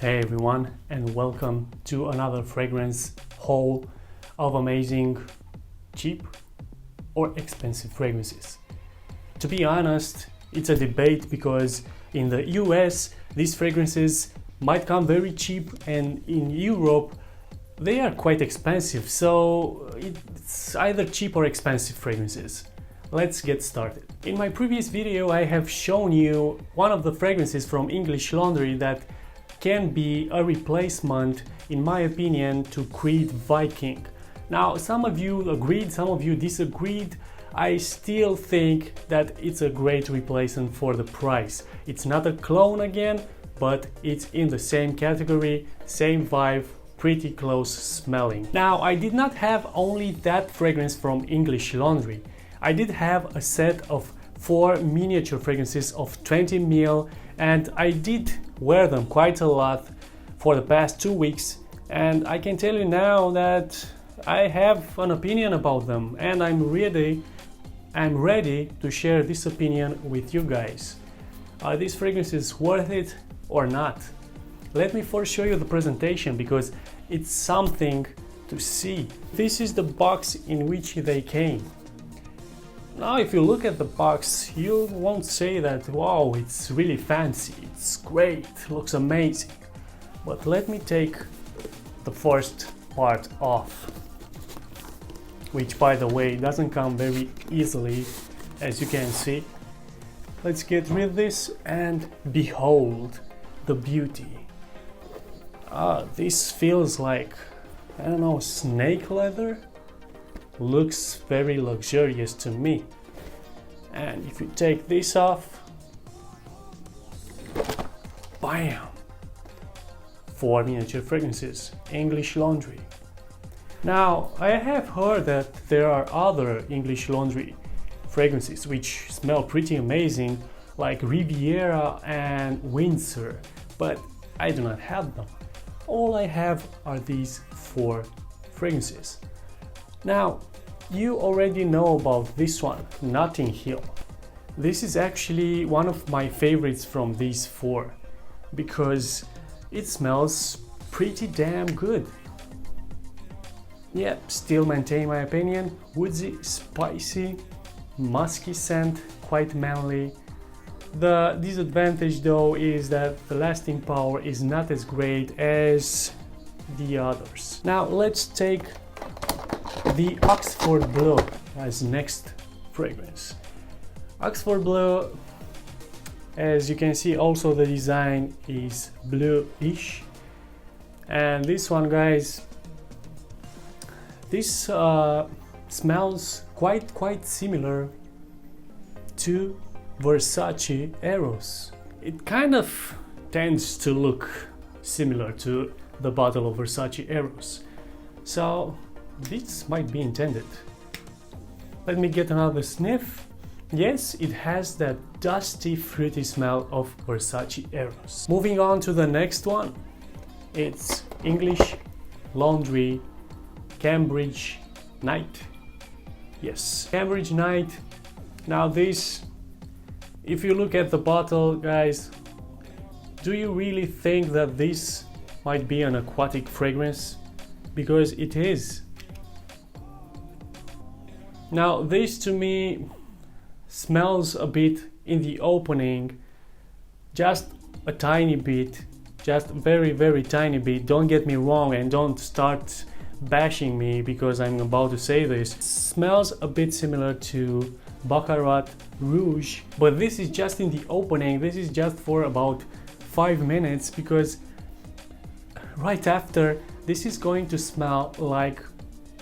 Hey everyone, and welcome to another fragrance haul of amazing, cheap or expensive fragrances. To be honest, it's a debate because in the US these fragrances might come very cheap, and in Europe they are quite expensive, so it's either cheap or expensive fragrances. Let's get started. In my previous video I have shown you one of the fragrances from English Laundry that can be a replacement, in my opinion, to Creed Viking. Now, some of you agreed, some of you disagreed. I still think that it's a great replacement for the price. It's not a clone again, but it's in the same category, same vibe, pretty close smelling. Now, I did not have only that fragrance from English Laundry. I did have a set of 4 miniature fragrances of 20 ml, and I did wear them quite a lot for the past 2 weeks, and I can tell you now that I have an opinion about them, and I'm ready to share this opinion with you guys. Are these fragrances worth it or not? Let me first show you the presentation because it's something to see. This is the box in which they came. Now, if you look at the box, you won't say that, wow, it's really fancy, it's great, looks amazing. But let me take the first part off, which, by the way, doesn't come very easily, as you can see. Let's get rid of this and behold the beauty. This feels like, I don't know, snake leather? Looks very luxurious to me. And if you take this off, bam! 4 miniature fragrances, English Laundry. Now, I have heard that there are other English Laundry fragrances which smell pretty amazing, like Riviera and Windsor, but I do not have them. All I have are these 4 fragrances. Now, you already know about this one, Notting Hill. This is actually one of my favorites from these 4 because it smells pretty damn good. Yep, still maintain my opinion. Woodsy, spicy, musky scent, quite manly. The disadvantage though is that the lasting power is not as great as the others. Now let's take the Oxford Bleu as next fragrance. Oxford Bleu, as you can see, also the design is blue-ish, and this one, guys, this smells quite similar to Versace Eros. It kind of tends to look similar to the bottle of Versace Eros, so this might be intended. Let me get another sniff. Yes, it has that dusty, fruity smell of Versace Eros. Moving on to the next one. It's English Laundry Cambridge Night. Yes, Cambridge Night. Now this, if you look at the bottle, guys, do you really think that this might be an aquatic fragrance? Because it is. Now this to me smells a bit in the opening, just a tiny bit, just very tiny bit. Don't get me wrong and don't start bashing me because I'm about to say this. It smells a bit similar to Baccarat Rouge, but this is just in the opening. This is just for about 5 minutes because right after this is going to smell like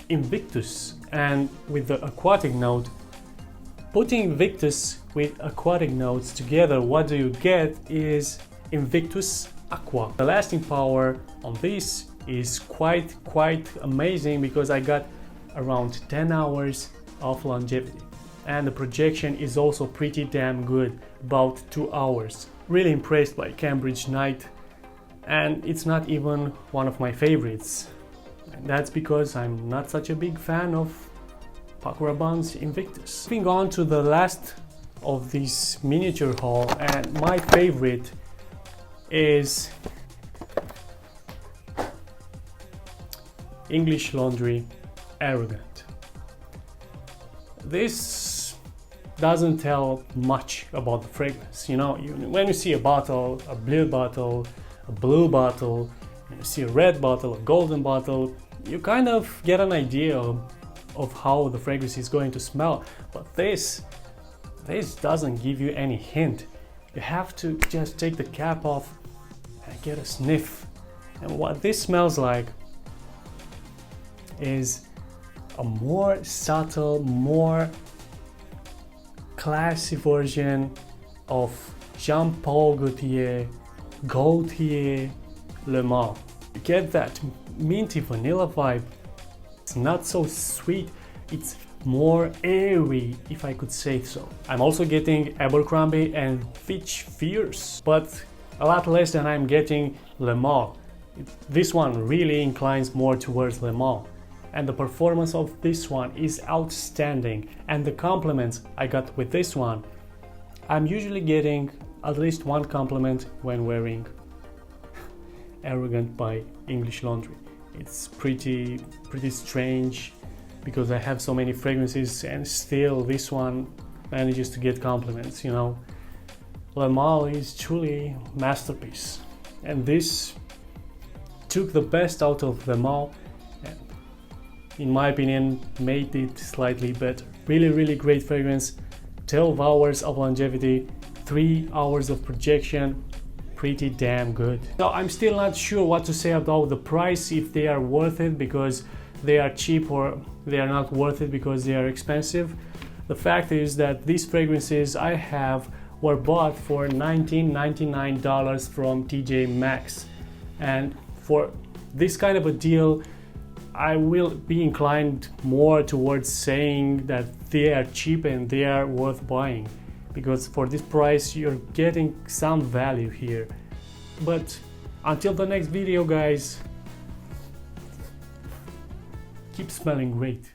Invictus, and with the aquatic note. Putting Invictus with aquatic notes together, what do you get is Invictus Aqua. The lasting power on this is quite amazing because I got around 10 hours of longevity, and the projection is also pretty damn good, about 2 hours. Really impressed by Cambridge Night, and it's not even one of my favorites. And that's because I'm not such a big fan of Paco Rabanne's Invictus. Moving on to the last of this miniature haul, and my favorite is English Laundry Arrogant. This doesn't tell much about the fragrance. You know, when you see a bottle, a blue bottle, a blue bottle, you see a red bottle, a golden bottle, you kind of get an idea of how the fragrance is going to smell. But this doesn't give you any hint. You have to just take the cap off and get a sniff. And what this smells like is a more subtle, more classy version of Jean Paul Gaultier Le Mans. You get that minty vanilla vibe. It's not so sweet, it's more airy, if I could say so. I'm also getting Abercrombie and Fitch Fierce, but a lot less than I'm getting Le Mans. This one really inclines more towards Le Mans, and the performance of this one is outstanding. And the compliments I got with this one, I'm usually getting at least one compliment when wearing Arrogant by English Laundry. It's pretty strange because I have so many fragrances and still this one manages to get compliments, you know. Le Mans is truly a masterpiece, and this took the best out of Le Mans and, in my opinion, made it slightly better. Really great fragrance, 12 hours of longevity, 3 hours of projection, pretty damn good. Now I'm still not sure what to say about the price, if they are worth it because they are cheap or they are not worth it because they are expensive. The fact is that these fragrances I have were bought for $19.99 from TJ Maxx, and for this kind of a deal I will be inclined more towards saying that they are cheap and they are worth buying, because for this price you're getting some value here. But until the next video, guys, keep smelling great.